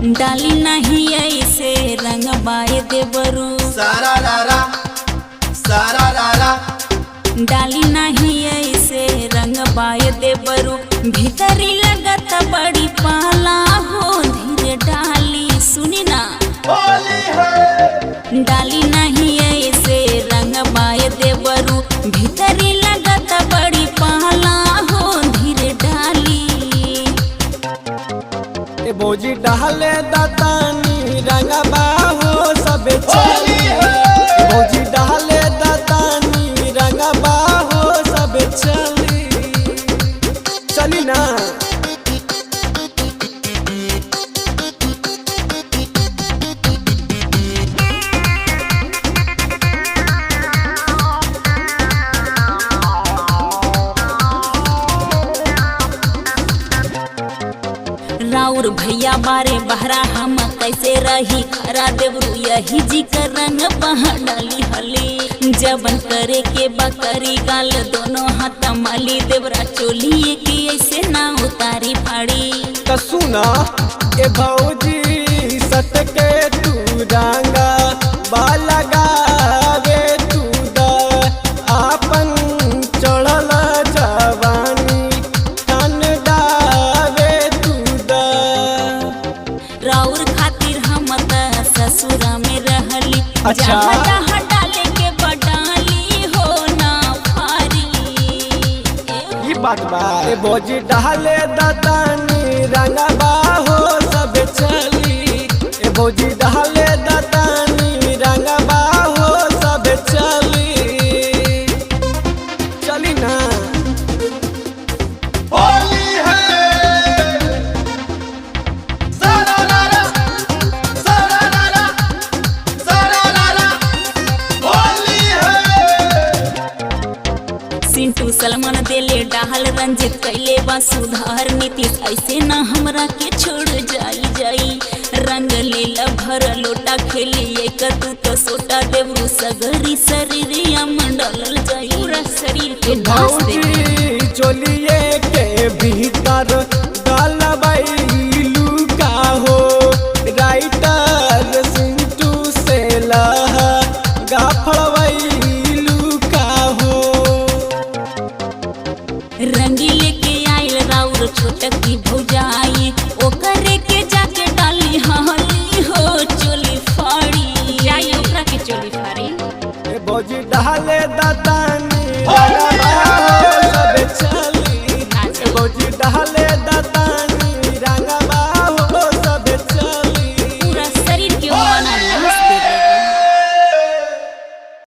डाली नहीं ऐसे रंग बाए देवरू सारा लारा सारा लारा। डाली नहीं ऐसे रंग बाए देवरू भीतरी लगत बड़ी पाला हो धीरे डाली सुनी ना होली है। डाली नहीं ऐसे रंग बाए देवरू भीतरी लगत बड़ी पाला हो धीरे डाली। ए भौजी डाले दातानी रंगबा हो सब चली। ए भौजी डाले दातानी रंगबा हो सब चली। चली ना राउर भैया बारे बहरा हम कैसे रही खरा देवरू यही जी कर रंग बहा डाली हली जबन करे के बकरी गाल दोनों हाथ माली देवरा चोली के ऐसे ना उतारी फाड़ी। तो सुना ए भौजी सटके तू रंगा बालगावे तू दा आपन चढ़ल जवानी तन डावे तू दा। राउर खातिर हम त ससुरा में रहली अच्छा। जहाँ डाले के बडाली हो ना फारी। ये बात बा ए भौजी डाले दातानी रंगबा हो सब चली। ए भौजी डाले दातानी रंगबा हो सब चली। चली ना होली है। सारा लारा सारा लारा सारा लारा। होली है। सिंटू सलमान देले डाहल रंजित कैले बा सुधार नीतीश ऐसे ना हमरा के छोड़ जाई रंग लेला भर लोटा खेली एक तू तो सोटा देवरू सगरी शरीरिया मंडल जाई पूरा शरीर के ढास दे। भौजी चोलिए के भीतर डालबैलू का हो राइटर सिंटू से लहा गाफड़बैलू का हो। रंगी लेके आइल राउर छोटक की भौजाई ओकरे के जाके डाली हाली हो चोली फाड़ी जाई ओकरा के चोली फाड़ी। ए भौजी डाले